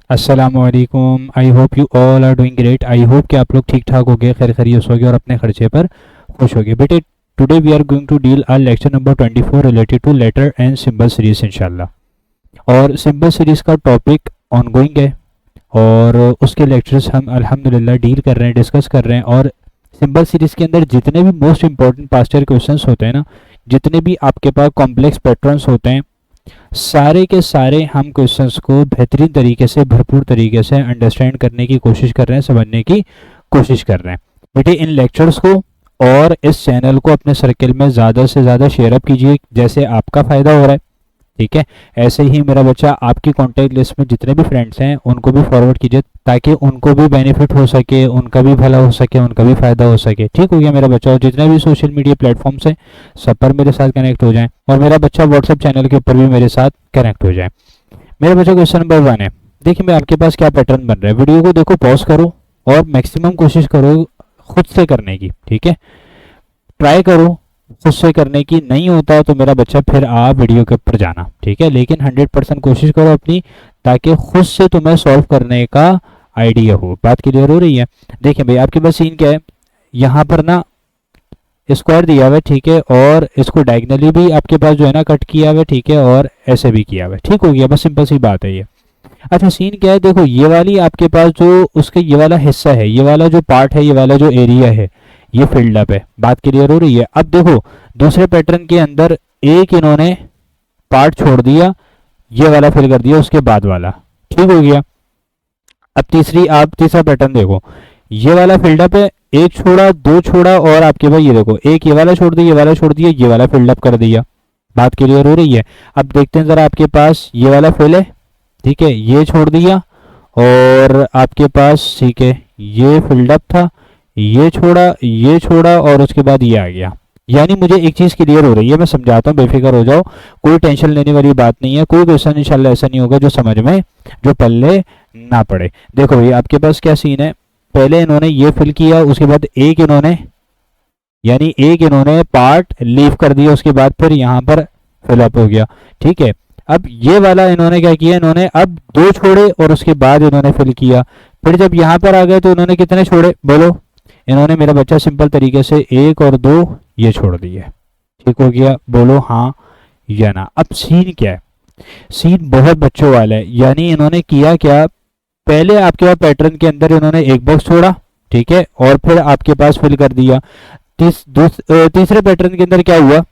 अस्सलामुअलैकुम। I hope you all are doing great. I hope कि आप लोग ठीक ठाक हो गए, खैर खैरियत हो गए और अपने खर्चे पर खुश हो गए। बेटे, today we are going to deal our lecture number 24 related to letter and symbol series इंशाल्लाह। और सिंबल सीरीज का टॉपिक ऑनगोइंग है और उसके लेक्चर्स हम अल्हम्दुलिल्लाह डील कर रहे हैं, डिस्कस कर रहे हैं। और सिंबल सीरीज के अंदर जितने भी most important past year questions होते हैं ना, जितने भी आपके पास कॉम्प्लेक्स पैटर्न्स होते हैं, सारे के सारे हम क्वेश्चंस को बेहतरीन तरीके से, भरपूर तरीके से अंडरस्टैंड करने की कोशिश कर रहे हैं, समझने की कोशिश कर रहे हैं। बेटे, इन लेक्चर्स को और इस चैनल को अपने सर्कल में ज़्यादा से ज़्यादा शेयर अप कीजिए, जैसे आपका फ़ायदा हो रहा है। ठीक है, ऐसे ही मेरा बच्चा आपकी कॉन्टैक्ट लिस्ट में जितने भी फ्रेंड्स हैं उनको भी फॉरवर्ड कीजिए, ताकि उनको भी बेनिफिट हो सके, उनका भी भला हो सके, उनका भी फ़ायदा हो सके। ठीक हो गया मेरा बच्चा। और जितने भी सोशल मीडिया प्लेटफॉर्म्स हैं सब पर मेरे साथ कनेक्ट हो जाएं, और मेरा बच्चा व्हाट्सएप चैनल के ऊपर भी मेरे साथ कनेक्ट हो जाए। मेरा बच्चा, क्वेश्चन नंबर 1 है। देखिए मैं आपके पास क्या पैटर्न बन रहा है। वीडियो को देखो, पॉज करो और मैक्सिमम कोशिश करो खुद से करने की। ठीक है, ट्राई करो खुद से करने की। नहीं होता तो मेरा बच्चा फिर आप वीडियो के ऊपर जाना। ठीक है, लेकिन 100% कोशिश करो अपनी, ताकि खुद से तुम्हें सॉल्व करने का आइडिया हो। बात क्लियर हो रही है? देखिए भाई, आपके पास सीन क्या है, यहाँ पर ना स्क्वायर दिया हुआ है। ठीक है, और इसको डायगनली भी आपके पास जो है ना कट किया हुआ है। ठीक है, और ऐसे भी किया हुआ है। ठीक हो गया, बस सिंपल सी बात है ये। अच्छा, सीन क्या है, देखो ये वाली आपके पास जो उसके ये वाला हिस्सा है, ये वाला जो पार्ट है, ये वाला जो एरिया है, ये फिल्ड अप है। बात क्लियर हो रही है? अब देखो दूसरे पैटर्न के अंदर एक इन्होंने पार्ट छोड़ दिया, ये वाला फिल कर दिया, उसके बाद वाला। ठीक हो गया। अब तीसरा पैटर्न देखो, ये वाला फिल्ड अप है, एक छोड़ा, दो छोड़ा, और आपके भाई ये देखो एक ये वाला छोड़ दिया, ये वाला छोड़ दिया, ये वाला फिल्ड अप कर दिया। बात क्लियर हो रही है? अब देखते हैं जरा, आपके पास ये वाला फिल है। ठीक है, ये छोड़ दिया, और आपके पास ठीक है ये फिल्ड अप था, ये छोड़ा, और उसके बाद ये आ गया। यानी मुझे एक चीज क्लियर हो रही है, मैं समझाता हूँ, बेफिक्र हो जाओ, कोई टेंशन लेने वाली बात नहीं है। कोई क्वेश्चन इंशाल्लाह ऐसा नहीं होगा जो समझ में, जो पल्ले ना पड़े। देखो भाई, आपके पास क्या सीन है, पहले इन्होंने ये फिल किया, उसके बाद एक इन्होंने पार्ट लीव कर दिया, उसके बाद फिर यहाँ पर फिलअप हो गया। ठीक है, अब ये वाला इन्होंने क्या किया, इन्होंने अब दो छोड़े और उसके बाद इन्होंने फिल किया। फिर जब यहाँ पर आ गए तो इन्होंने कितने छोड़े बोलो? इन्होंने मेरा बच्चा सिंपल तरीके से एक और दो ये छोड़ दिए। ठीक हो गया, बोलो हाँ या ना। अब सीन क्या है, सीन बहुत बच्चों वाला है। यानी इन्होंने किया क्या, पहले आपके पास पैटर्न के अंदर इन्होंने एक बॉक्स छोड़ा, ठीक है, और फिर आपके पास फिल कर दिया। तीसरे पैटर्न के अंदर क्या हुआ,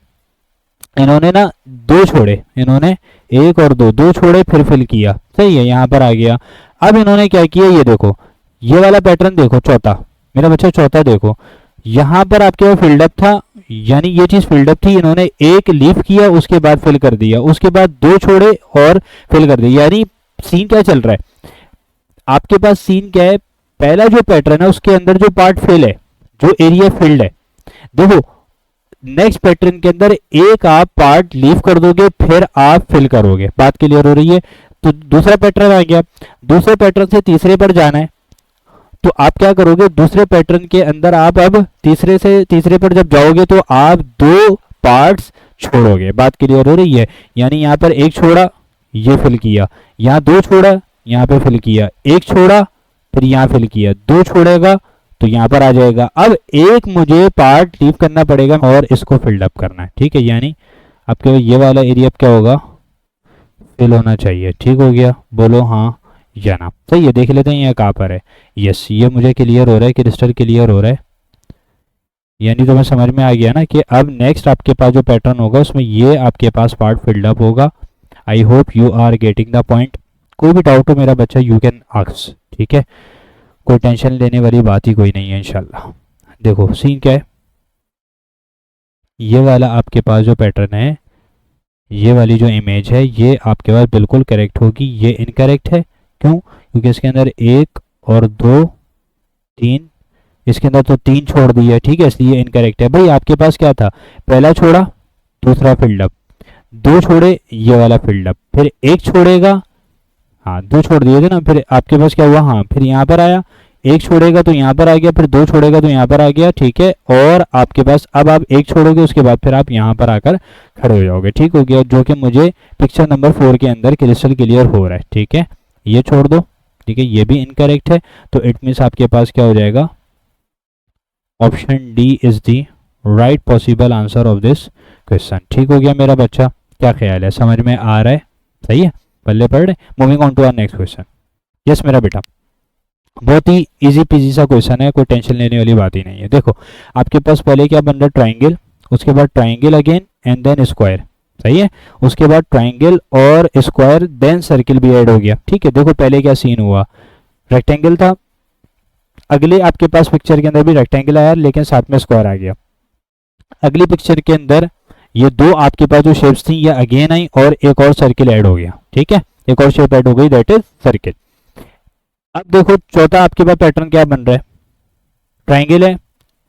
इन्होंने ना दो छोड़े, इन्होंने एक और दो छोड़े, फिर फिल किया। सही है, यहां पर आ गया। अब इन्होंने क्या किया, ये देखो ये वाला पैटर्न देखो, चौथा मेरा बच्चा, चौथा देखो, यहां पर आपके पास फिल्डअप था, यानी ये चीज फिल्डअप थी, इन्होंने एक लीफ किया, उसके बाद फिल कर दिया, उसके बाद दो छोड़े और फिल कर दिया। यानी सीन क्या चल रहा है आपके पास, सीन क्या है, पहला जो पैटर्न है उसके अंदर जो पार्ट फिल है, जो एरिया फिल्ड है, देखो नेक्स्ट पैटर्न के अंदर एक आप पार्ट लीव कर दोगे, फिर आप फिल करोगे। बात क्लियर हो रही है? तो दूसरा पैटर्न आ गया, दूसरे पैटर्न से तीसरे पर जाना है, तो आप क्या करोगे, दूसरे पैटर्न के अंदर आप अब तीसरे से तीसरे पर जब जाओगे तो आप दो पार्ट्स छोड़ोगे। बात क्लियर हो रही है? यानी यहां पर एक छोड़ा, ये फिल किया, यहां दो छोड़ा, यहां पे फिल किया, एक छोड़ा, फिर यहां फिल किया, दो छोड़ेगा तो यहां पर आ जाएगा। अब एक मुझे पार्ट लीव करना पड़ेगा और इसको फिल्ड अप करना है। ठीक है, यानी आपके ये वाला एरिया क्या होगा, फिल होना चाहिए। ठीक हो गया, बोलो हाँ या ना। सही है, देख लेते हैं ये कहाँ पर है। यस, ये मुझे क्लियर हो रहा है, क्रिस्टल क्लियर हो रहा है। यानी तुम्हें समझ में आ गया ना कि अब नेक्स्ट आपके पास जो पैटर्न होगा उसमें ये आपके पास पार्ट फिल्ड अप होगा। I hope you are getting the point. कोई भी डाउट हो मेरा बच्चा, यू कैन आस्क। ठीक है, कोई टेंशन लेने वाली बात ही कोई नहीं है इंशाल्लाह। देखो सीन क्या है, ये वाला आपके पास जो पैटर्न है, ये वाली जो इमेज है, ये आपके पास बिल्कुल करेक्ट होगी। ये इनकरेक्ट है, क्यों? क्योंकि इसके अंदर एक और दो तीन, इसके अंदर तो तीन छोड़ दिया। ठीक है, इसलिए इनकरेक्ट है। भाई आपके पास क्या था, पहला छोड़ा, दूसरा फील्ड अप, दो छोड़े, ये वाला फील्ड अप, फिर एक छोड़ेगा, हाँ दो छोड़ दिए थे ना, फिर आपके पास क्या हुआ, हाँ फिर यहाँ पर आया, एक छोड़ेगा तो यहाँ पर आ गया, फिर दो छोड़ेगा तो यहाँ पर आ गया। ठीक है, और आपके पास अब आप एक छोड़ोगे, उसके बाद फिर आप यहाँ पर आकर खड़े हो जाओगे। ठीक हो गया, जो कि मुझे पिक्चर नंबर 4 के अंदर क्रिस्टल क्लियर हो रहा है। ठीक है, ये छोड़ दो, ठीक है, ये भी इनकरेक्ट है, तो इट मीन्स आपके पास क्या हो जाएगा, option D is the right possible answer of this question. ठीक हो गया मेरा बच्चा, क्या ख्याल है, समझ में आ रहा है, सही है, पल्ले पढ़ रहे। Moving on to our next question. Yes मेरा बेटा, बहुत ही इजी पीजी सा क्वेश्चन है, कोई टेंशन लेने वाली बात ही नहीं है। देखो आपके पास पहले क्या बन रहा है, ट्राइंगल, उसके बाद triangle again and then square, सही है, उसके बाद ट्राइंगल और स्क्वायर देन सर्किल भी ऐड हो गया। ठीक है, देखो पहले क्या सीन हुआ, रेक्टेंगल था, अगले आपके पास पिक्चर के अंदर भी रेक्टेंगल आया लेकिन साथ में स्क्वायर आ गया। अगली पिक्चर के अंदर ये दो आपके पास जो शेप्स थी ये अगेन आई और एक और सर्किल ऐड हो गया। ठीक है, एक और शेप ऐड हो गई, दैट इज सर्किल। अब देखो चौथा आपके पास पैटर्न क्या बन रहा है, ट्राइंगल है,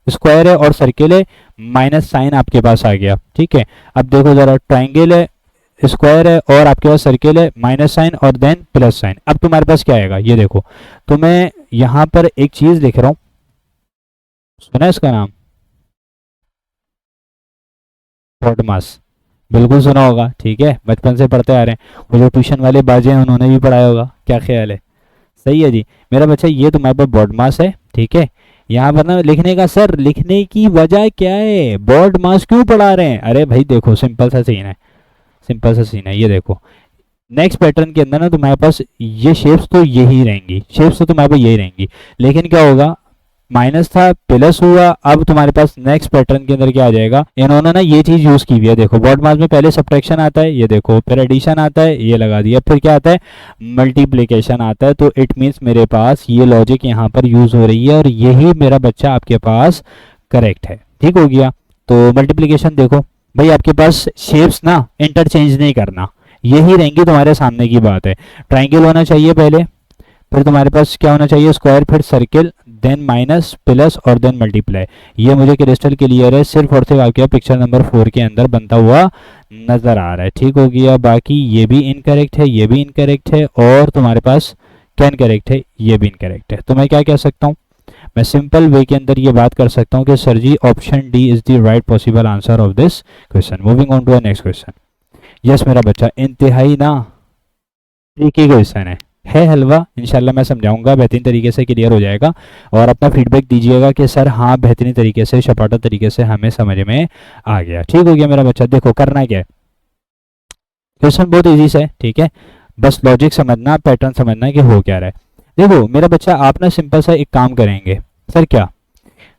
स्क्वायर है और सर्किल है, माइनस साइन आपके पास आ गया। ठीक है, अब देखो जरा, ट्राइंगल है, स्क्वायर है और आपके पास सर्किल है, माइनस साइन और देन प्लस साइन। अब तुम्हारे पास क्या आएगा, ये देखो, तो मैं यहां पर एक चीज लिख रहा हूं, सुना इसका नाम, बॉडमास, बिल्कुल सुना होगा। ठीक है, बचपन से पढ़ते आ रहे हैं, वो जो ट्यूशन वाले बाजे हैं उन्होंने भी पढ़ाया होगा, क्या ख्याल है, सही है जी मेरा बच्चा, ये तुम्हारे पास बॉडमास है। ठीक है, यहाँ पर ना लिखने का, सर लिखने की वजह क्या है, बॉडमास क्यों पढ़ा रहे हैं, अरे भाई देखो सिंपल सा सीन है, सिंपल सा सीन है, ये देखो नेक्स्ट पैटर्न के अंदर ना तुम्हारे पास ये शेप्स तो यही रहेंगी, शेप्स तो तुम्हारे पास यही रहेंगी, लेकिन क्या होगा, माइनस था प्लस हुआ, अब तुम्हारे पास नेक्स्ट पैटर्न के अंदर क्या आ जाएगा, इन्होंने ना ये चीज यूज की हुई है, देखो बॉड मास में पहले सब्ट्रैक्शन आता है, ये देखो फिर एडिशन आता है, ये लगा दिया, फिर क्या आता है, मल्टीप्लिकेशन आता है, तो इट मीन्स मेरे पास ये लॉजिक यहाँ पर यूज हो रही है और यही मेरा बच्चा आपके पास करेक्ट है। ठीक हो गया, तो मल्टीप्लीकेशन देखो भाई, आपके पास शेप्स ना इंटरचेंज नहीं करना, यही रहेंगी, तुम्हारे सामने की बात है, ट्राइंगल होना चाहिए पहले, फिर तुम्हारे पास क्या होना चाहिए, स्क्वायर, फिर सर्किल, देन माइनस प्लस और देन मल्टीप्लाई। ये मुझे क्रिस्टल क्लियर है, सिर्फ और सिर्फ आपके पिक्चर नंबर 4 के अंदर बनता हुआ नजर आ रहा है। ठीक हो गया, बाकी ये भी इनकरेक्ट है, ये भी इनकरेक्ट है और तुम्हारे पास क्या इनकरेक्ट है, ये भी इनकरेक्ट है। तो मैं क्या कह सकता हूँ, मैं सिंपल वे के अंदर ये बात कर सकता हूँ कि sir ji option D is the right possible answer of this question. Moving on to a next question. Yes मेरा बच्चा, इंतहाई ना ट्रिकी क्वेश्चन है हलवा, इंशाल्लाह मैं समझाऊंगा, बेहतरीन तरीके से क्लियर हो जाएगा और अपना फीडबैक दीजिएगा कि सर हाँ बेहतरीन तरीके से शपाटा तरीके से हमें समझ में आ गया। ठीक हो गया मेरा बच्चा, देखो करना क्या है, क्वेश्चन बहुत इजी से है। ठीक है, बस लॉजिक समझना, पैटर्न समझना कि हो क्या रहा है। देखो मेरा बच्चा, आप ना सिंपल सा एक काम करेंगे, सर क्या,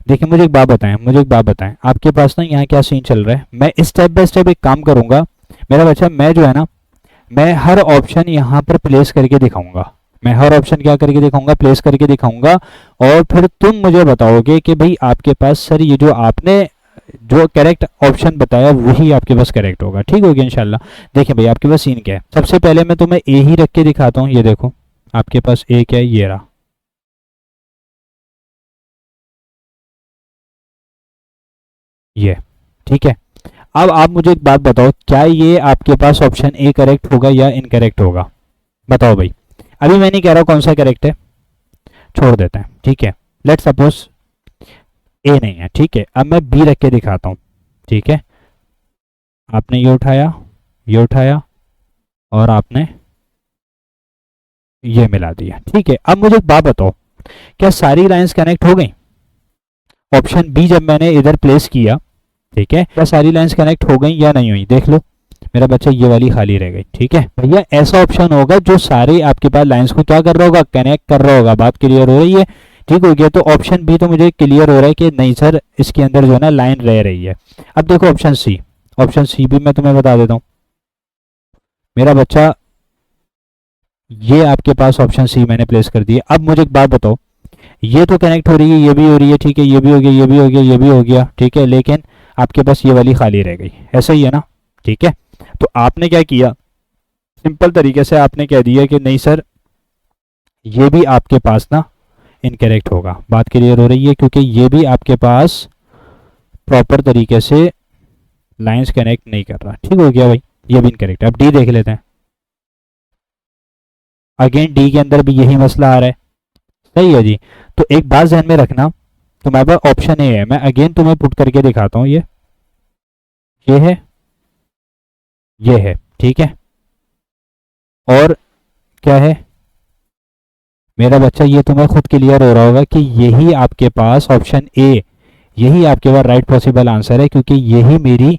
देखिए मुझे एक बात बताएं, मुझे एक बात बताएं, आपके पास ना यहाँ क्या सीन चल रहा है, मैं स्टेप बाय स्टेप एक काम करूंगा मेरा बच्चा, मैं जो है ना, मैं हर ऑप्शन यहाँ पर प्लेस करके दिखाऊंगा, मैं हर ऑप्शन क्या करके दिखाऊंगा, प्लेस करके दिखाऊंगा और फिर तुम मुझे बताओगे कि भाई आपके पास सर ये जो आपने जो करेक्ट ऑप्शन बताया वही आपके पास करेक्ट होगा। ठीक हो गया इंशाल्लाह। देखिए भाई आपके पास सीन क्या है, सबसे पहले मैं तुम्हें ए ही रख के दिखाता हूँ, ये देखो आपके पास ए क्या है, ये रहा, ये, ठीक है। अब आप मुझे एक बात बताओ, क्या ये आपके पास ऑप्शन ए करेक्ट होगा या इनकरेक्ट होगा, बताओ भाई। अभी मैं नहीं कह रहा कौन सा करेक्ट है, छोड़ देते हैं। ठीक है, लेट सपोज ए नहीं है, ठीक है, अब मैं बी रख के दिखाता हूं। ठीक है, आपने ये उठाया और आपने ये मिला दिया। ठीक है, अब मुझे एक बात बताओ, क्या सारी लाइंस कनेक्ट हो गई, ऑप्शन बी जब मैंने इधर प्लेस किया, ठीक है, क्या सारी लाइंस कनेक्ट हो गई या नहीं हुई, देख लो मेरा बच्चा, ये वाली खाली रह गई। ठीक है भैया, ऐसा ऑप्शन होगा जो सारे आपके पास लाइंस को क्या कर रहा होगा, कनेक्ट कर रहा होगा, बात क्लियर हो रही है। ठीक हो गया, तो ऑप्शन बी तो मुझे क्लियर हो रहा है कि नहीं सर, इसके अंदर जो है ना लाइन रह रही है। अब देखो ऑप्शन सी भी मैं तुम्हें बता देता हूँ मेरा बच्चा, ये आपके पास ऑप्शन सी मैंने प्लेस कर दिया। अब मुझे एक बात बताओ, ये तो कनेक्ट हो रही है, ये भी हो रही है, ठीक है, ये भी हो गया, ये भी हो गया, ये भी हो गया, ठीक है, लेकिन आपके पास ये वाली खाली रह गई, ऐसा ही है ना। ठीक है, तो आपने क्या किया, सिंपल तरीके से आपने कह दिया कि नहीं सर, ये भी आपके पास ना इनकरेक्ट होगा, बात क्लियर हो रही है, क्योंकि ये भी आपके पास प्रॉपर तरीके से लाइंस कनेक्ट नहीं कर रहा। ठीक हो गया भाई, ये भी इनकरेक्ट है। अब डी देख लेते हैं, अगेन डी के अंदर भी यही मसला आ रहा है, सही है जी। तो एक बात ध्यान में रखना, तुम्हारे पास ऑप्शन ए है, मैं अगेन तुम्हें पुट करके दिखाता हूं, ये है, ये है, ठीक है, और क्या है, मेरा बच्चा ये तुम्हें खुद क्लियर हो रहा होगा कि यही आपके पास ऑप्शन ए, यही आपके पास राइट पॉसिबल आंसर है, क्योंकि यही मेरी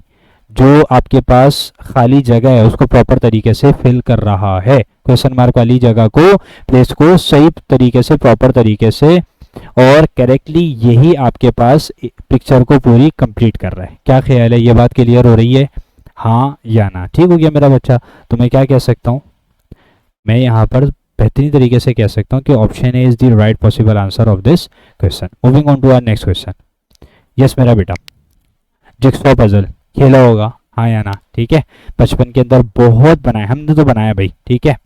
जो आपके पास खाली जगह है उसको प्रॉपर तरीके से फिल कर रहा है। क्वेश्चन मार्क वाली जगह को, प्लेस को सही तरीके से, प्रॉपर तरीके से और करेक्टली यही आपके पास पिक्चर को पूरी कंप्लीट कर रहा है। क्या ख्याल है, ये बात क्लियर हो रही है, हाँ या ना? ठीक हो गया मेरा बच्चा। तो मैं क्या कह सकता हूँ, मैं यहाँ पर बेहतरीन तरीके से कह सकता हूँ कि option A is the right possible answer of this question. Moving on to our next question. Yes मेरा बेटा, जिक्सॉ पजल खेला होगा, हाँ या ना? ठीक है, बचपन के अंदर बहुत बनाया, हमने तो बनाया भाई। ठीक है,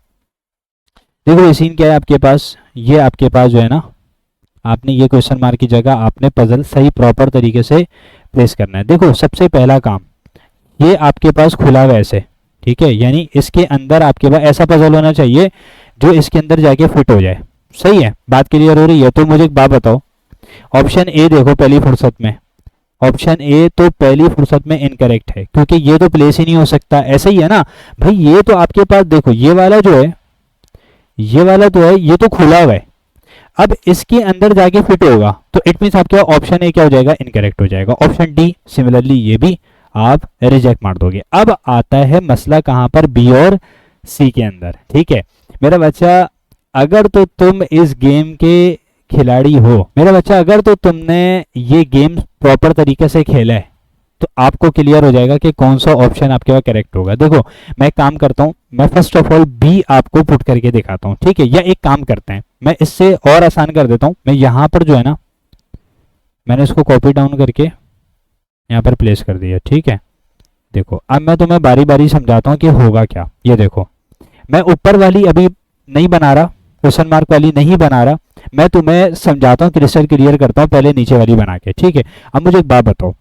देखो ये सीन क्या है आपके पास, ये आपके पास जो है ना, आपने ये क्वेश्चन मार्क की जगह आपने पजल सही प्रॉपर तरीके से प्लेस करना है। देखो सबसे पहला काम, ये आपके पास खुला हुआ ऐसे, ठीक है, यानी इसके अंदर आपके पास ऐसा पजल होना चाहिए जो इसके अंदर जाके फिट हो जाए। सही है, बात क्लियर हो रही है? तो मुझे एक बात बताओ, ऑप्शन ए देखो पहली फुर्सत में, ऑप्शन ए तो पहली फुर्सत में इनकरेक्ट है, क्योंकि ये तो प्लेस ही नहीं हो सकता। ऐसा ही है ना भाई, ये तो आपके पास देखो ये वाला जो है, ये वाला तो है, ये तो खुला हुआ है, अब इसके अंदर जाके फिट होगा, तो इट मीन्स आपके ऑप्शन ए क्या हो जाएगा, इनकरेक्ट हो जाएगा। ऑप्शन डी सिमिलरली ये भी आप रिजेक्ट मार दोगे। अब आता है मसला कहां पर, बी और सी के अंदर। ठीक है मेरा बच्चा, अगर तो तुम इस गेम के खिलाड़ी हो मेरा बच्चा, अगर तो तुमने ये गेम प्रॉपर तरीके से खेला है तो आपको क्लियर हो जाएगा कि कौन सा ऑप्शन आपके पास करेक्ट होगा। देखो मैं एक काम करता हूं, मैं फर्स्ट ऑफ ऑल बी आपको पुट करके दिखाता हूं, ठीक है, या एक काम करते हैं, मैं इससे और आसान कर देता हूं, मैं यहां पर जो है ना, मैंने इसको कॉपी डाउन करके यहां पर प्लेस कर दिया। ठीक है, देखो अब मैं तुम्हें बारी बारी समझाता हूं कि होगा क्या। ये देखो मैं ऊपर वाली अभी नहीं बना रहा, क्वेश्चन मार्क वाली नहीं बना रहा, मैं तुम्हें समझाता हूँ, क्रिस्टल क्लियर करता हूँ पहले नीचे वाली बना के। ठीक है, अब मुझे एक बात बताओ,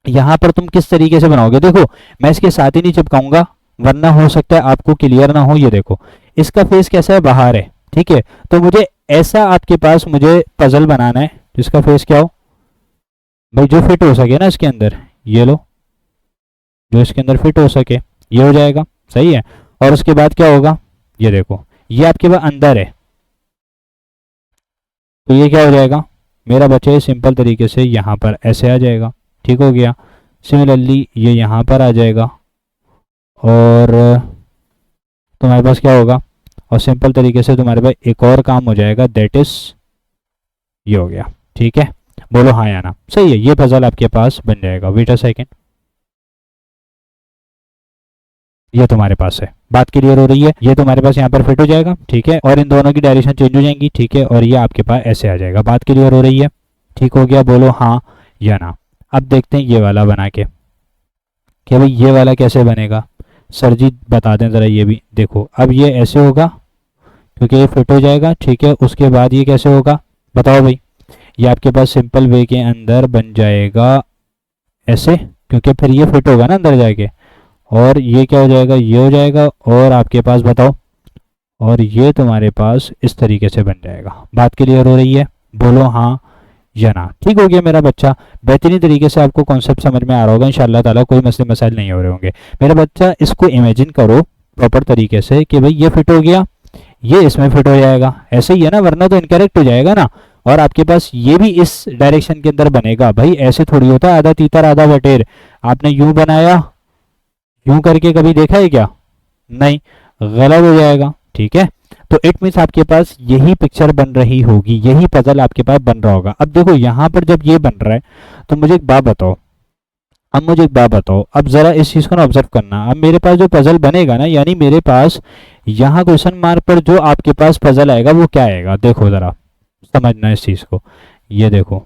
यहां पर तुम किस तरीके से बनाओगे? देखो मैं इसके साथ ही नहीं चिपकाऊंगा, वरना हो सकता है आपको क्लियर ना हो। ये देखो इसका फेस कैसा है, बाहर है। ठीक है, तो मुझे ऐसा आपके पास मुझे पजल बनाना है जिसका फेस क्या हो भाई, जो फिट हो सके ना इसके अंदर, ये लो, जो इसके अंदर फिट हो सके, ये हो जाएगा। सही है, और उसके बाद क्या होगा, ये देखो ये आपके पास अंदर है, तो ये क्या हो जाएगा मेरा बच्चे, सिंपल तरीके से यहां पर ऐसे आ जाएगा। ठीक हो गया, सिमिलरली ये यहां पर आ जाएगा और तुम्हारे पास क्या होगा, और सिंपल तरीके से तुम्हारे पास एक और काम हो जाएगा, दैट इज ये हो गया। ठीक है, बोलो हाँ या ना? सही है, ये पजल आपके पास बन जाएगा। वेट अ सेकेंड, ये तुम्हारे पास है, बात क्लियर हो रही है? ये तुम्हारे पास यहाँ पर फिट हो जाएगा। ठीक है, और इन दोनों की डायरेक्शन चेंज हो जाएंगी। ठीक है, और ये आपके पास ऐसे आ जाएगा। बात क्लियर हो रही है? ठीक हो गया, बोलो हाँ या ना? अब देखते हैं ये वाला बना के कि भाई ये वाला कैसे बनेगा। सर जी बता दें ज़रा ये भी। देखो अब ये ऐसे होगा क्योंकि ये फिट हो जाएगा। ठीक है, उसके बाद ये कैसे होगा बताओ भाई? ये आपके पास सिंपल वे के अंदर बन जाएगा ऐसे, क्योंकि फिर ये फिट होगा ना अंदर जाके, और ये क्या हो जाएगा, ये हो जाएगा, और आपके पास बताओ, और ये तुम्हारे पास इस तरीके से बन जाएगा। बात क्लियर हो रही है? बोलो हाँ या ना? ठीक हो गया मेरा बच्चा, बेहतरीन तरीके से आपको कॉन्सेप्ट समझ में आ रहा होगा इंशाल्लाह ताला, कोई मसले मसाइल नहीं हो रहे होंगे। मेरा बच्चा इसको इमेजिन करो प्रॉपर तरीके से कि भाई ये फिट हो गया, ये इसमें फिट हो जाएगा, ऐसे ही है ना, वरना तो इनकरेक्ट हो जाएगा ना। और आपके पास ये भी इस डायरेक्शन के अंदर बनेगा। भाई ऐसे थोड़ी होता है आधा तीतर आधा बटेर, आपने यूं बनाया, यूं करके कभी देखा है क्या? नहीं, गलत हो जाएगा। ठीक है, तो इट मीन्स आपके पास यही पिक्चर बन रही होगी, यही पजल आपके पास बन रहा होगा। अब देखो यहां पर जब ये बन रहा है तो मुझे एक बात बताओ, अब मुझे एक बात बताओ, अब जरा इस चीज को ना ऑब्जर्व करना। अब मेरे पास जो पजल बनेगा ना, यानी मेरे पास यहाँ क्वेश्चन मार्क पर जो आपके पास पजल आएगा वो क्या आएगा, देखो जरा समझना इस चीज को। ये देखो,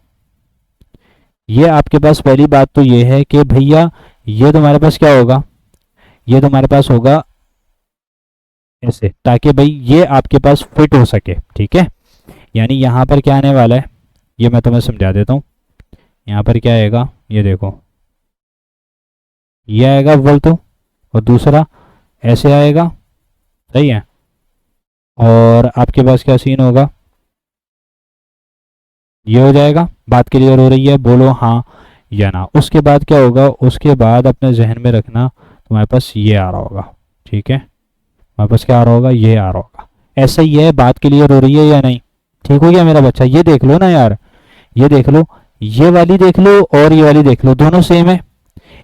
ये आपके पास पहली बात तो ये है कि भैया ये तुम्हारे पास क्या होगा, ये तुम्हारे पास होगा ऐसे, ताकि भाई ये आपके पास फिट हो सके। ठीक है, यानी यहाँ पर क्या आने वाला है ये मैं तुम्हें समझा देता हूँ। यहाँ पर क्या आएगा, ये देखो, ये आएगा अव्वल तो, और दूसरा ऐसे आएगा। सही है, और आपके पास क्या सीन होगा, ये हो जाएगा। बात क्लियर हो रही है? बोलो हाँ या ना? उसके बाद क्या होगा, उसके बाद अपने जहन में रखना तुम्हारे पास ये आ रहा होगा। ठीक है, वापस क्या आ रहा होगा, ये आ रहा होगा। ऐसा ही है, बात क्लियर हो रही है या नहीं? ठीक हो गया मेरा बच्चा? ये देख लो ना यार, ये देख लो, ये वाली देख लो और ये वाली देख लो, दोनों सेम है।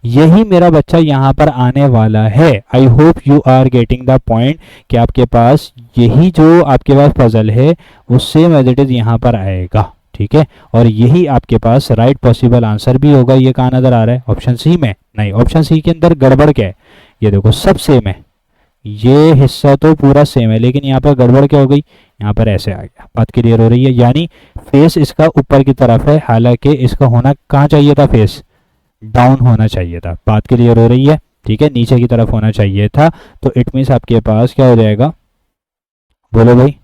यही मेरा बच्चा यहाँ पर आने वाला है। I hope you are getting the point कि आपके पास यही जो आपके पास पजल है वो सेम एज इट इज यहाँ पर आएगा, ठीक है, और यही आपके पास राइट पॉसिबल आंसर भी होगा। ये कहाँ नजर आ रहा है? ऑप्शन सी में नहीं, ऑप्शन सी के अंदर गड़बड़ क्या है? ये देखो सब सेम है, ये हिस्सा तो पूरा सेम है, लेकिन यहाँ पर गड़बड़ क्या हो गई? यहाँ पर ऐसे आ गया। बात क्लियर हो रही है? यानी फेस इसका ऊपर की तरफ है, हालांकि इसका होना कहाँ चाहिए था? फेस डाउन होना चाहिए था। बात क्लियर हो रही है? ठीक है, नीचे की तरफ होना चाहिए था। तो इट मीन्स आपके पास क्या हो जाएगा? बोलो भाई।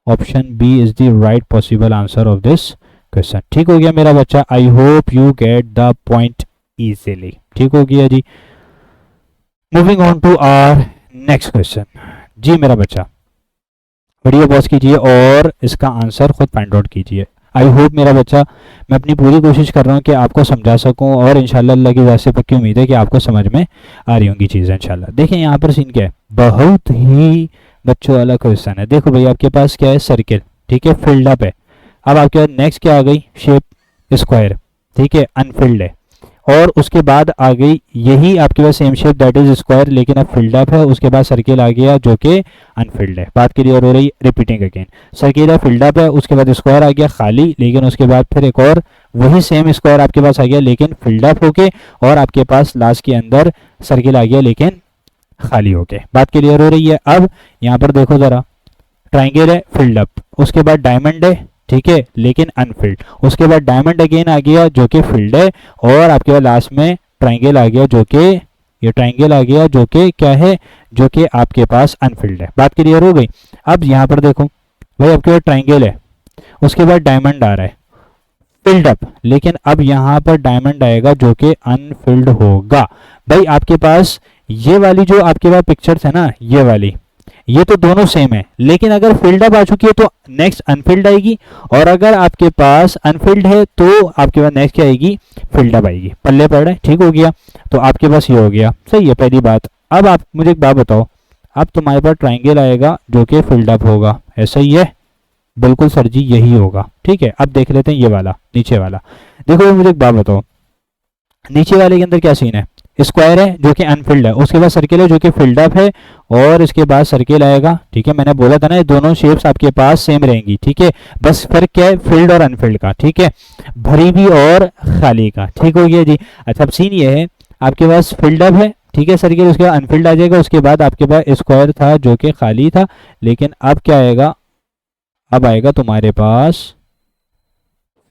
Option B is the right possible answer of this question. ठीक हो गया मेरा बच्चा? I hope you get the point easily. ठीक हो गया जी। Moving on to our next question. जी मेरा बच्चा, वीडियो पॉज कीजिए और इसका आंसर खुद फाइंड आउट कीजिए। आई होप मेरा बच्चा, मैं अपनी पूरी कोशिश कर रहा हूँ कि आपको समझा सकूँ, और इंशाल्लाह अल्लाह की वजह से पक्की उम्मीद है कि आपको समझ में आ रही होंगी चीज़ें इंशाल्लाह। देखिए यहाँ पर सीन क्या है, बहुत ही बच्चों वाला क्वेश्चन है। देखो भाई, आपके पास क्या है? सर्किल, ठीक है, फिल्ड अप है। अब आपके पास नेक्स्ट क्या आ गई? शेप स्क्वायर, ठीक है, अनफिल्ड है। और उसके बाद आ गई यही आपके पास same shape that is square, लेकिन अब फिल्ड अप है। उसके बाद सर्किल आ गया जो कि अनफिल्ड है। बात क्लियर हो रही? रिपीटिंग अगेन, सर्किल है, फिल्ड अप है, उसके बाद स्क्वायर आ गया खाली, लेकिन उसके बाद फिर एक और वही सेम स्क्वायर आपके पास आ गया, लेकिन फिल्ड अप होके, और आपके पास लास्ट के अंदर सर्किल आ गया लेकिन खाली होके। बात क्लियर हो रही है? अब यहाँ पर देखो जरा, ट्राइंगल है, फिल्ड अप, उसके बाद डायमंड है, ठीक है, लेकिन अनफिल्ड, उसके बाद डायमंड अगेन आ गया जो कि फिल्ड है, और आपके पास लास्ट में ट्राइंगल आ गया जो कि, ये ट्राइंगल आ गया जो कि क्या है? जो कि आपके पास अनफिल्ड है। बात क्लियर हो गई? अब यहाँ पर देखो भाई, आपके पास ट्राइंगल है, उसके बाद डायमंड आ रहा है, फिल्ड अप, लेकिन अब यहाँ पर डायमंड आएगा जो कि अनफिल्ड होगा। भाई आपके पास ये वाली जो आपके पास पिक्चर्स है ना, ये वाली, ये तो दोनों सेम है, लेकिन अगर फिल्ड अप आ चुकी है तो नेक्स्ट अनफिल्ड आएगी, और अगर आपके पास अनफिल्ड है तो आपके पास नेक्स्ट क्या आएगी? फिल्ड अप आएगी। पल्ले पड़ रहा है? ठीक हो गया? तो आपके पास ये हो गया, सही है पहली बात। अब आप मुझे एक बात बताओ, अब तुम्हारे पास ट्राइंगल आएगा जो कि फिल्ड अप होगा, ऐसा ही है? बिल्कुल सर जी, यही होगा। ठीक है, अब देख लेते हैं ये वाला, नीचे वाला। देखो मुझे एक बात बताओ, नीचे वाले के अंदर क्या सीन है? स्क्वायर है जो कि अनफिल्ड है, उसके बाद सर्किल है जो कि फिल्ड अप है, और इसके बाद सर्किल आएगा। ठीक है, मैंने बोला था ना ये दोनों शेप्स आपके पास सेम रहेंगी। ठीक है, बस फर्क क्या है? फिल्ड और अनफिल्ड का। ठीक है, भरी भी और खाली का। ठीक हो गया जी। अच्छा, अब सीन ये है, आपके पास फिल्ड अप है, ठीक है, सर्किल, उसके बाद अनफिल्ड आ जाएगा, उसके बाद आपके पास स्क्वायर था जो कि खाली था, लेकिन अब क्या आएगा? अब आएगा तुम्हारे पास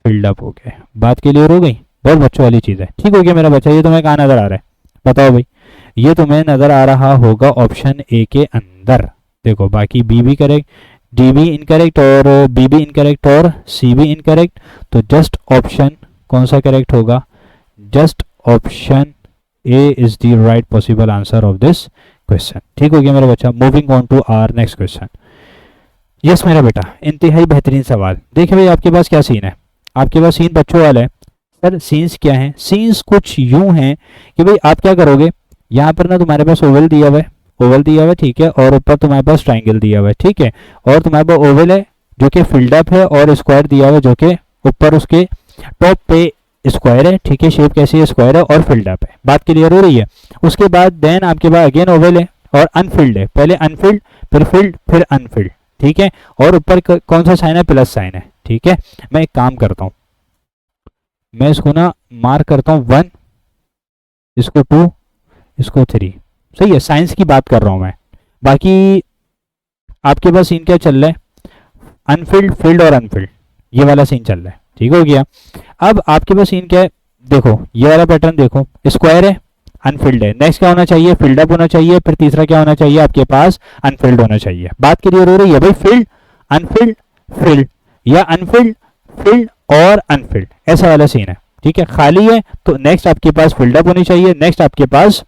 फिल्ड अप हो गया। बात क्लियर हो गई? बहुत बच्चों वाली चीज है। ठीक हो गया मेरा बच्चा? ये तुम्हें कहाँ नजर आ रहा है? बताओ भाई। ये तुम्हें नजर आ रहा होगा ऑप्शन ए के अंदर। देखो, बाकी बी भी करेक्ट, डी भी इनकरेक्ट, और बी भी इनकरेक्ट, और सी भी इनकरेक्ट। तो जस्ट ऑप्शन कौन सा करेक्ट होगा? Just option A is the right possible answer of this question. ठीक हो गया मेरा बच्चा? Moving on to our next question. Yes मेरा बेटा, इंतहाई बेहतरीन सवाल। देखिए भाई, आपके पास क्या सीन है? आपके पास सीन बच्चों वाला है। सर सीन्स क्या है? सीन्स कुछ यूं हैं कि भाई आप क्या करोगे, यहाँ पर ना तुम्हारे पास ओवल दिया हुआ है, ओवल दिया हुआ है, ठीक है, और ऊपर तुम्हारे पास ट्राइंगल दिया हुआ है, ठीक है, और तुम्हारे पास ओवल है जो कि फिल्ड अप है, और स्क्वायर दिया हुआ है जो कि ऊपर उसके टॉप पे स्क्वायर है, ठीक है, शेप कैसी है? स्क्वायर है और फिल्ड अप है। बात क्लियर हो रही है? उसके बाद देन आपके पास अगेन ओवल है और अनफिल्ड है, पहले अनफिल्ड, फिर फिल्ड, फिर अनफिल्ड, ठीक है, और ऊपर कौन सा साइन है? प्लस साइन है। ठीक है, मैं एक काम करता हूँ, मैं इसको ना मार्क करता हूँ 1, इसको 2, इसको 3। सही है, साइंस की बात कर रहा हूं मैं। बाकी आपके पास सीन क्या चल रहा है? अनफिल्ड, फिल्ड और अनफिल्ड, ये वाला सीन चल रहा है। ठीक हो गया? अब आपके पास सीन क्या है? देखो ये वाला पैटर्न देखो, स्क्वायर है, अनफिल्ड है, नेक्स्ट क्या होना चाहिए? फिल्ड अप होना चाहिए, फिर तीसरा क्या होना चाहिए? आपके पास अनफिल्ड होना चाहिए। बात क्लियर हो रही है भाई? फिल्ड, अनफिल्ड, फिल्ड, या अनफिल्ड, फिल्ड और अनफिल्ड, ऐसा वाला सीन है। ठीक है, खाली है तो नेक्स्ट आपके पास फिल्ड अप होनी चाहिए, नेक्स्ट आपके पास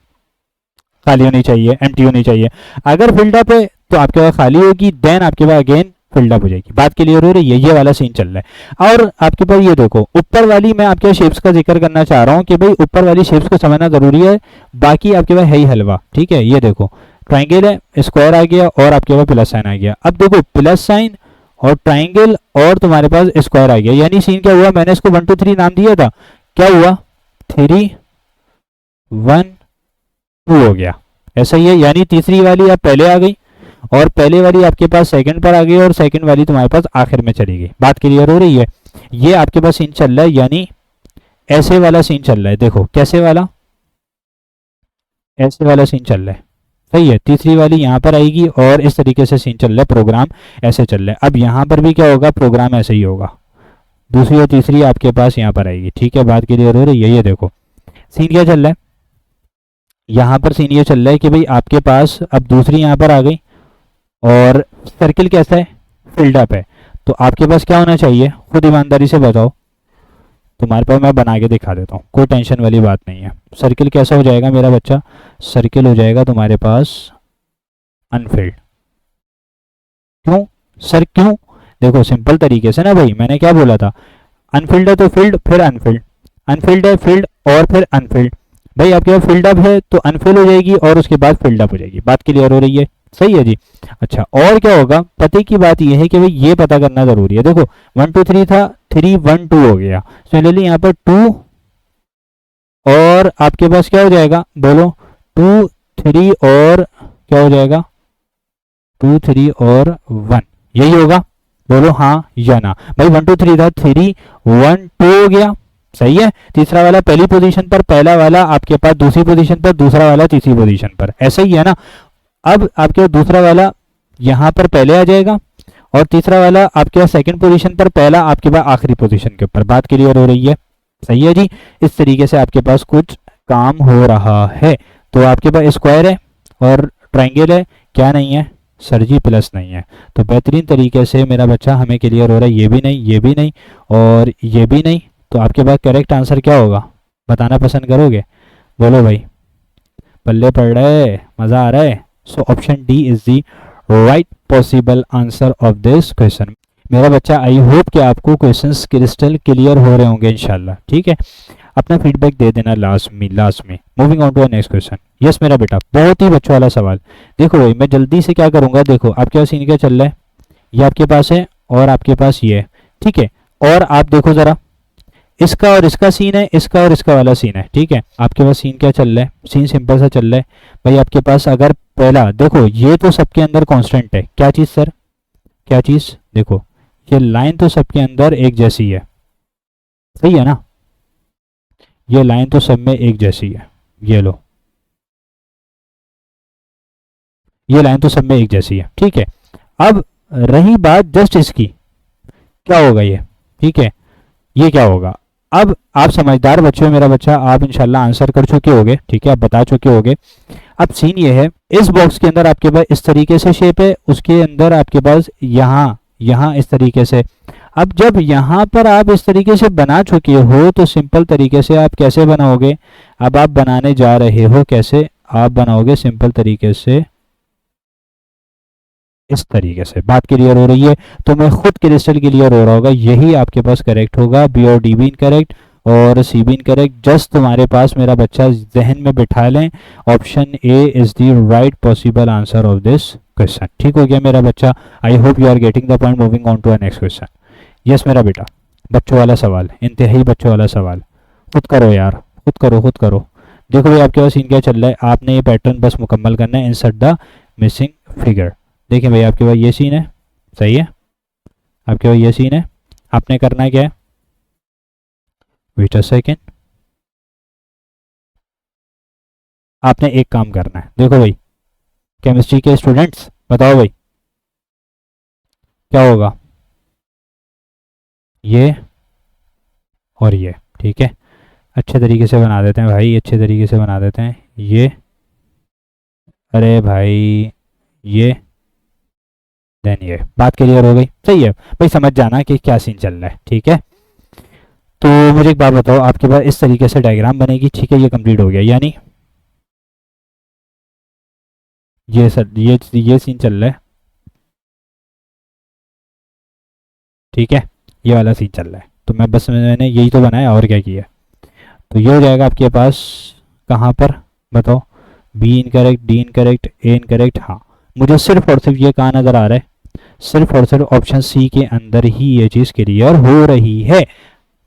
खाली होनी चाहिए, एम्प्टी होनी चाहिए। अगर फिल्ड अप है तो आपके पास खाली होगी, देन आपके पास अगेन फिल्ड अप हो जाएगी। बात क्लियर हो रही है? ये वाला सीन चल रहा है। और आपके पास ये देखो, ऊपर वाली मैं आपके शेप्स का जिक्र करना चाह रहा हूं कि भाई ऊपर वाली शेप्स को समझना जरूरी है, बाकी आपके पास है ही हलवा। ठीक है, ये देखो ट्राइंगल है, स्क्वायर आ गया और आपके पास प्लस साइन आ गया। अब देखो प्लस साइन और ट्राइंगल और तुम्हारे पास स्क्वायर आ गया, यानी सीन क्या हुआ, मैंने इसको 1 2 3 नाम दिया था, क्या हुआ 3 1 2 हो गया, ऐसा ही है। यानी तीसरी वाली आप पहले आ गई और पहले वाली आपके पास सेकंड पर आ गई और सेकंड वाली तुम्हारे पास आखिर में चली गई। बात क्लियर हो रही है? ये आपके पास सीन चल रहा है, यानी ऐसे वाला सीन चल रहा है। देखो कैसे वाला, ऐसे वाला सीन चल रहा है, सही है। तीसरी वाली यहाँ पर आएगी और इस तरीके से सीन चल रहा है, प्रोग्राम ऐसे चल रहा है। अब यहाँ पर भी क्या होगा, प्रोग्राम ऐसे ही होगा, दूसरी और तीसरी आपके पास यहाँ पर आएगी, ठीक है। बात क्लियर हो रही है? ये देखो सीन क्या चल रहा है, यहाँ पर सीन ये चल रहा है कि भाई आपके पास अब दूसरी यहाँ पर आ गई और सर्किल कैसा है, फिल्ड अप है। तो आपके पास क्या होना चाहिए, खुद ईमानदारी से बताओ। तुम्हारे पास मैं बना के दिखा देता हूँ, कोई टेंशन वाली बात नहीं है। सर्किल कैसा हो जाएगा मेरा बच्चा, सर्किल हो जाएगा तुम्हारे पास अनफिल्ड। क्यों सर, क्यों? देखो सिंपल तरीके से ना भाई, मैंने क्या बोला था, अनफिल्ड है तो फील्ड, फिर अनफिल्ड, अनफिल्ड है फील्ड और फिर अनफिल्ड। भाई आपके पास फील्ड अप है तो अनफिल्ड हो जाएगी और उसके बाद फील्ड अप हो जाएगी। बात क्लियर हो रही है? सही है जी। अच्छा और क्या होगा, पते की बात यह है कि भाई ये पता करना जरूरी है। देखो 1 2 3 था, 3 1 2 हो गया, सिमिलरली यहाँ पर 2 और आपके पास क्या हो जाएगा, बोलो 2 3 और क्या हो जाएगा, 2 3 और 1, यही होगा, बोलो हाँ या ना। भाई 1 2 3 था, 3 1 2 हो गया, सही है। तीसरा वाला पहली पोजीशन पर, पहला वाला आपके पास दूसरी पोजीशन पर, दूसरा वाला तीसरी पोजीशन पर, ऐसा ही है ना। अब आपके पास दूसरा वाला यहाँ पर पहले आ जाएगा और तीसरा वाला आपके पास सेकंड पोजीशन पर, पहला आपके पास आखिरी पोजीशन के ऊपर। बात क्लियर हो रही है? सही है जी। इस तरीके से आपके पास कुछ काम हो रहा है। तो आपके पास स्क्वायर है और ट्राइंगल है, क्या नहीं है सर जी, प्लस नहीं है। तो बेहतरीन तरीके से मेरा बच्चा हमें क्लियर हो रहा है, ये भी नहीं, ये भी नहीं और ये भी नहीं। तो आपके पास करेक्ट आंसर क्या होगा, बताना पसंद करोगे? बोलो भाई, पल्ले पड़ रहे, मज़ा आ रहा है? So option D is the right possible answer of this question. मेरा बच्चा आई होप कि आपको क्वेश्चंस क्रिस्टल क्लियर हो रहे होंगे इंशाल्लाह, ठीक है। अपना फीडबैक दे देना लास्ट में। Moving on to next question. Yes मेरा बेटा, बहुत ही बच्चों वाला सवाल। देखो भाई मैं जल्दी से क्या करूंगा, देखो आपके पास सीन क्या चल रहा है, ये आपके पास है और आपके पास ये है, ठीक है। और आप देखो जरा, इसका और इसका सीन है, इसका और इसका वाला सीन है, ठीक है। आपके पास सीन क्या चल रहा है, सीन सिंपल सा चल रहा है भाई। आपके पास अगर पहला देखो, ये तो सबके अंदर कांस्टेंट है, क्या चीज सर, क्या चीज, देखो ये लाइन तो सबके अंदर एक जैसी है, सही है ना। ये लाइन तो सब में एक जैसी है, ये लो, ये लाइन तो सब में एक जैसी है, ठीक है। अब रही बात जस्ट इसकी, क्या होगा ये, ठीक है, ये क्या होगा। अब आप समझदार बच्चे हो मेरा बच्चा, आप इंशाल्लाह आंसर कर चुके होगे, ठीक है, आप बता चुके होगे। अब सीन ये है, इस बॉक्स के अंदर आपके पास इस तरीके से शेप है, उसके अंदर आपके पास यहाँ इस तरीके से। अब जब यहाँ पर आप इस तरीके से बना चुके हो तो सिंपल तरीके से आप कैसे बनाओगे, अब आप बनाने जा रहे हो कैसे, आप बनाओगे सिंपल तरीके से इस तरीके से। बात क्लियर हो रही है? तो मैं खुद क्रिस्टल क्लियर हो रहा होगा, यही आपके पास करेक्ट होगा। बी और डी भी इनकरेक्ट और सी भी इनकरेक्ट। जस्ट तुम्हारे पास मेरा बच्चा जहन में बिठा लें, option A is the right possible answer of this question. ठीक हो गया मेरा बच्चा, I hope you are getting the point. Moving on to a next question. Yes मेरा बेटा, बच्चों वाला सवाल, इंतहाई बच्चों वाला सवाल, खुद करो यार, खुद करो खुद करो। देखो भाई आपके पास सीन क्या चल रहा है, आपने ये पैटर्न बस मुकम्मल करना है, इंसर्ट द मिसिंग फिगर। देखिए भाई आपके पास ये सीन है, सही है, आपके पास ये सीन है, आपने करना क्या है, वेट अ सेकेंड, आपने एक काम करना है। देखो भाई केमिस्ट्री के स्टूडेंट्स बताओ भाई क्या होगा, ये और ये, ठीक है। अच्छे तरीके से बना देते हैं भाई, अच्छे तरीके से बना देते हैं ये, अरे भाई ये, देन ये। बात क्लियर हो गई? सही है भाई, समझ जाना कि क्या सीन चल रहा है, ठीक है। तो मुझे एक बात बताओ, आपके पास इस तरीके से डायग्राम बनेगी, ठीक है, ये कंप्लीट हो गया, यानी ये सर ये सीन चल रहा है, ठीक है, ये वाला सीन चल रहा है। तो मैं बस मैंने यही तो बनाया और क्या किया। तो ये हो जाएगा आपके पास कहाँ पर बताओ, be incorrect, D incorrect, A incorrect. हाँ, मुझे सिर्फ और सिर्फ ये कहाँ नजर आ रहा है, सिर्फ और सिर्फ ऑप्शन सी के अंदर ही ये चीज क्लियर हो रही है।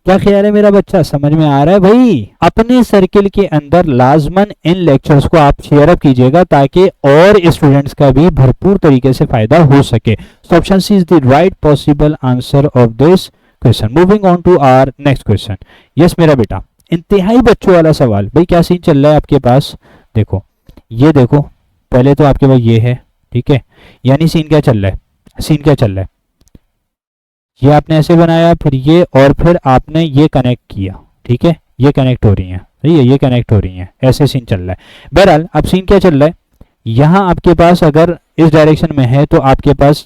क्या ख्याल है मेरा बच्चा, समझ में आ रहा है भाई? अपने सर्किल के अंदर लाजमन इन लेक्चर्स को आप शेयर अप कीजिएगा ताकि और स्टूडेंट्स का भी भरपूर तरीके से फायदा हो सके। So option C is the right possible answer of this question. Moving on to our next question. Yes मेरा बेटा, इंतहाई बच्चों वाला सवाल। भाई क्या सीन चल रहा है आपके पास, देखो ये देखो, पहले तो आपके पास ये है, ठीक है, यानी सीन क्या चल रहा है, सीन क्या चल रहा है, ये आपने ऐसे बनाया, फिर ये, और फिर आपने ये कनेक्ट किया, ठीक है, ये कनेक्ट हो रही है, सही है, ये कनेक्ट हो रही है, ऐसे सीन चल रहा है। बहरहाल अब सीन क्या चल रहा है, यहाँ आपके पास अगर इस डायरेक्शन में है तो आपके पास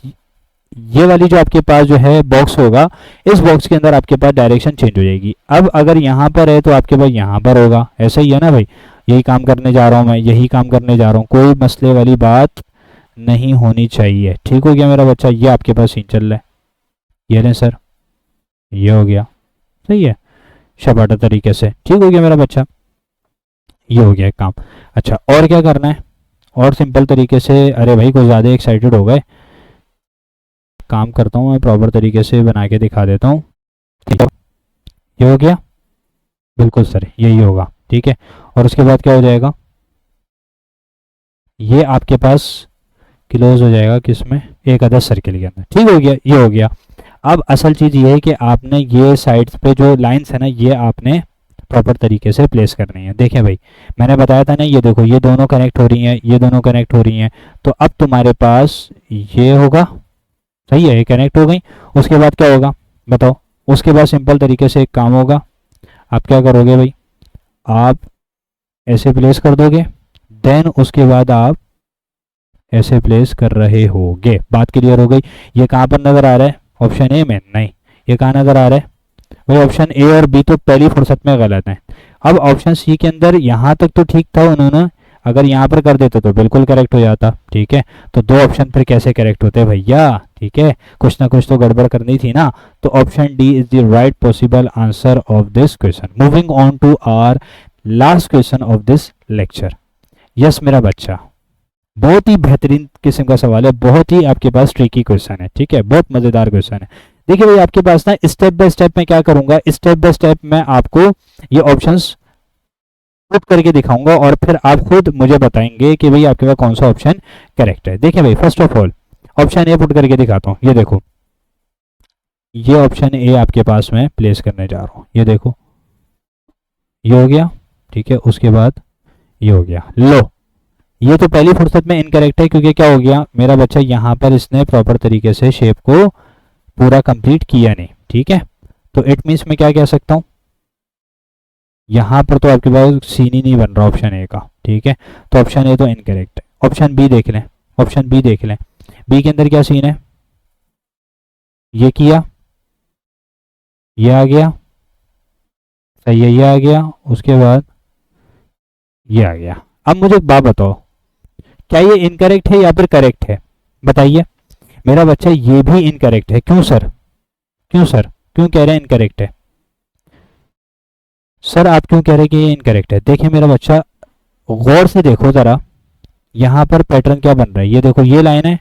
ये वाली जो आपके पास जो है बॉक्स होगा, इस बॉक्स के अंदर आपके पास डायरेक्शन चेंज हो जाएगी। अब अगर यहाँ पर है तो आपके पास यहाँ पर होगा, ऐसा ही है ना भाई, यही काम करने जा रहा हूँ मैं, यही काम करने जा रहा हूँ, कोई मसले वाली बात नहीं होनी चाहिए। ठीक हो गया मेरा बच्चा, ये आपके पास सीन चल रहा है, ये लें सर, ये हो गया, सही है, शबाटा तरीके से। ठीक हो गया मेरा बच्चा, ये हो गया एक काम। अच्छा और क्या करना है, और सिंपल तरीके से, अरे भाई कुछ ज़्यादा एक्साइटेड हो गए, काम करता हूँ मैं प्रॉपर तरीके से बना के दिखा देता हूँ। ठीक है, ये हो गया, बिल्कुल सर यही होगा, ठीक है। और उसके बाद क्या हो जाएगा, ये आपके पास क्लोज हो जाएगा किसमें, एक अदर सर्किल के अंदर। ठीक हो गया, ये हो गया। अब असल चीज़ ये है कि आपने ये साइड्स पे जो लाइंस है ना, ये आपने प्रॉपर तरीके से प्लेस करनी है। देखें भाई, मैंने बताया था ना, ये देखो ये दोनों कनेक्ट हो रही हैं, ये दोनों कनेक्ट हो रही हैं, तो अब तुम्हारे पास ये होगा, सही है, ये कनेक्ट हो गई। उसके बाद क्या होगा बताओ, उसके बाद सिंपल तरीके से एक काम होगा, आप क्या करोगे भाई, आप ऐसे प्लेस कर दोगे, देन उसके बाद आप ऐसे प्लेस कर रहे होगे। बात क्लियर हो गई? ये कहाँ पर नजर आ रहा है, ऑप्शन ए में नहीं, ये कहाँ नजर आ रहा है भाई, ऑप्शन ए और बी तो पहली फुर्सत में गलत है। अब ऑप्शन सी के अंदर यहाँ तक तो ठीक था, उन्होंने अगर यहाँ पर कर देते तो बिल्कुल करेक्ट हो जाता, ठीक है। तो दो ऑप्शन फिर कैसे करेक्ट होते भैया, ठीक है, कुछ ना कुछ तो गड़बड़ करनी थी ना। तो option D is the right possible answer of this question. Moving on to our last question of this lecture. Yes मेरा बच्चा, बहुत ही बेहतरीन किस्म का सवाल है, बहुत ही आपके पास ट्रिकी क्वेश्चन है, ठीक है, बहुत मजेदार क्वेश्चन है। देखिए भाई आपके पास ना स्टेप बाय स्टेप मैं क्या करूंगा, स्टेप बाय स्टेप मैं आपको ये ऑप्शंस पुट करके दिखाऊंगा और फिर आप खुद मुझे बताएंगे कि भाई आपके पास कौन सा ऑप्शन करेक्ट है। देखिए भाई first of all option A put करके दिखाता हूँ, ये देखो, ये ऑप्शन ए आपके पास मैं प्लेस करने जा रहा हूँ, ये देखो, ये हो गया, ठीक है। उसके बाद ये हो गया, लो ये तो पहली फुर्सत में इनकरेक्ट है, क्योंकि क्या हो गया मेरा बच्चा, यहाँ पर इसने प्रॉपर तरीके से शेप को पूरा कंप्लीट किया नहीं, ठीक है। तो इट मीन्स मैं क्या कह सकता हूँ, यहाँ पर तो आपके पास सीन ही नहीं बन रहा ऑप्शन ए का, ठीक है। तो ऑप्शन ए तो इनकरेक्ट है। ऑप्शन बी देख लें, ऑप्शन बी देख लें, बी के अंदर क्या सीन है, ये किया, ये आ गया, सही है, ये आ गया, उसके बाद ये आ गया। अब मुझे एक बात बताओ, क्या ये इनकरेक्ट है या फिर करेक्ट है, बताइए मेरा बच्चा। ये भी इनकरेक्ट है, क्यों सर, क्यों सर, क्यों कह रहे हैं इनकरेक्ट है सर, आप क्यों कह रहे हैं कि ये इनकरेक्ट है? देखिए मेरा बच्चा गौर से देखो जरा, यहाँ पर पैटर्न क्या बन रहा है, ये देखो, ये लाइन है,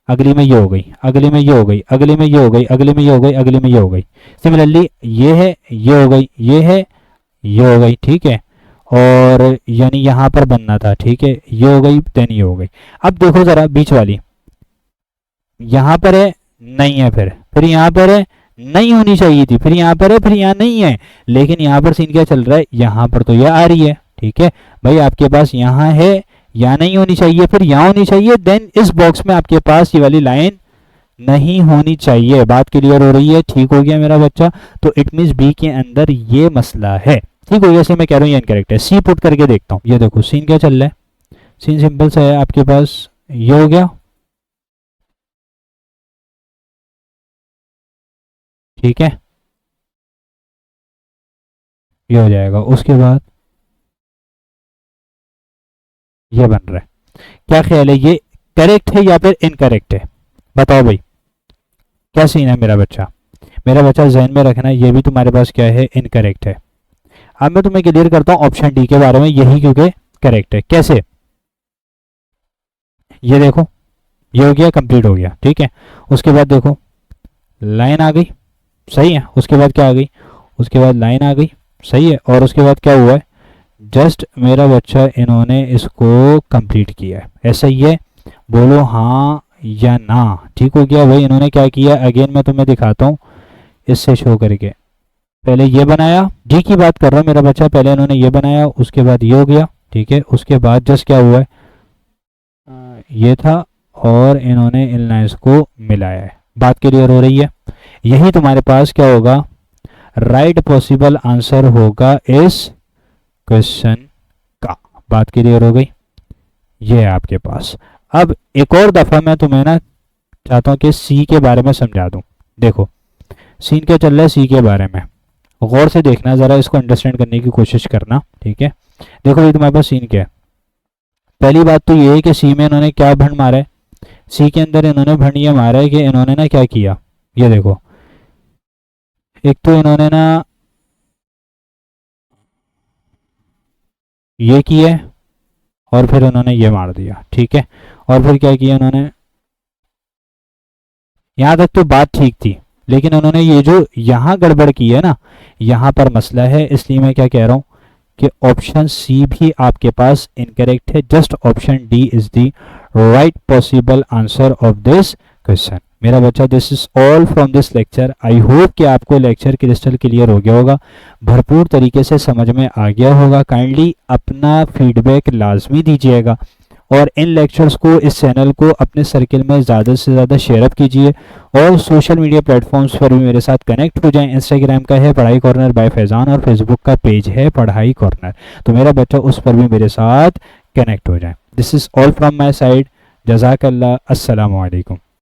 अगली में ये हो गई, अगली में ये हो गई, अगली में ये हो गई, अगली में ये हो गई, अगली में ये हो गई। सिमिलरली ये है, ये हो गई, ये है, ये हो गई, ठीक है। और यानी यहाँ पर बनना था, ठीक है, ये हो गई, देन ये हो गई। अब देखो जरा बीच वाली, यहाँ पर है, नहीं है, फिर यहाँ पर है, नहीं होनी चाहिए थी, फिर यहाँ पर है, फिर यहाँ नहीं है, लेकिन यहाँ पर सीन क्या चल रहा है, यहाँ पर तो यह आ रही है, ठीक है भाई। आपके पास यहाँ है, यहाँ नहीं होनी चाहिए, फिर यहाँ होनी चाहिए, देन इस बॉक्स में आपके पास ये वाली लाइन नहीं होनी चाहिए। बात क्लियर हो रही है? ठीक हो गया मेरा बच्चा। तो इट मीन्स बी के अंदर ये मसला है, ठीक हो गया। जैसे मैं कह रहा हूँ ये इनकरेक्ट है। सी पुट करके देखता हूँ, ये देखो सीन क्या चल रहा है, सीन सिंपल सा है, आपके पास ये हो गया, ठीक है, ये हो जाएगा। उसके बाद ये बन रहा है, क्या ख्याल है, ये करेक्ट है या फिर इनकरेक्ट है, बताओ भाई, क्या सीन है मेरा बच्चा। मेरा बच्चा जहन में रखना, ये भी तुम्हारे पास क्या है, इनकरेक्ट है। अब मैं तुम्हें क्लियर करता हूँ ऑप्शन डी के बारे में, यही क्योंकि करेक्ट है। कैसे, ये देखो ये हो गया, कंप्लीट हो गया, ठीक है। उसके बाद देखो लाइन आ गई, सही है। उसके बाद क्या आ गई, उसके बाद लाइन आ गई, सही है। और उसके बाद क्या हुआ है, जस्ट मेरा बच्चा इन्होंने इसको कंप्लीट किया है, ऐसा ही है, बोलो हाँ या ना। ठीक हो गया भाई, इन्होंने क्या किया, अगेन मैं तुम्हें दिखाता हूँ इससे शो करके। पहले ये बनाया, डी की बात कर रहा हूँ मेरा बच्चा, पहले इन्होंने ये बनाया, उसके बाद ये हो गया, ठीक है। उसके बाद जस्ट क्या हुआ है, ये था और इन्होंने इन लाइन्स को मिलाया है। बात क्लियर हो रही है। यही तुम्हारे पास क्या होगा, राइट पॉसिबल आंसर होगा इस क्वेश्चन का। बात क्लियर हो गई, ये है आपके पास। अब एक और दफा मैं तुम्हें ना चाहता हूं कि सी के बारे में समझा दूं। देखो सीन क्या चल रहा है, सी के बारे में गौर से देखना, जरा इसको अंडरस्टैंड करने की कोशिश करना, ठीक है। देखो ये तुम्हारे पास सीन क्या है। पहली बात तो ये है कि सी में इन्होंने क्या भंड मारा है, सी के अंदर इन्होंने भंड ये मारा है कि इन्होंने ना क्या किया, ये देखो, एक तो इन्होंने ना ये किया है और फिर इन्होंने ये मार दिया, ठीक है। और फिर क्या किया इन्होंने, यहां तक तो बात ठीक थी, लेकिन उन्होंने ये जो यहां गड़बड़ की है ना, यहां पर मसला है। इसलिए मैं क्या कह रहा हूं कि ऑप्शन सी भी आपके पास इनकरेक्ट है, just option D is the right possible answer of this question. मेरा बच्चा, this is all from this lecture. I hope कि आपको लेक्चर क्रिस्टल क्लियर हो गया होगा, भरपूर तरीके से समझ में आ गया होगा। काइंडली अपना फीडबैक लाजमी दीजिएगा और इन लेक्चर्स को, इस चैनल को अपने सर्किल में ज़्यादा से ज़्यादा शेयर अप कीजिए और सोशल मीडिया प्लेटफॉर्म्स पर भी मेरे साथ कनेक्ट हो जाएं। इंस्टाग्राम का है पढ़ाई कॉर्नर बाय फैज़ान और फेसबुक का पेज है पढ़ाई कॉर्नर, तो मेरा बच्चा उस पर भी मेरे साथ कनेक्ट हो जाए। This is all from my side. जज़ाकल्लाह। अस्सलामु अलैकुम।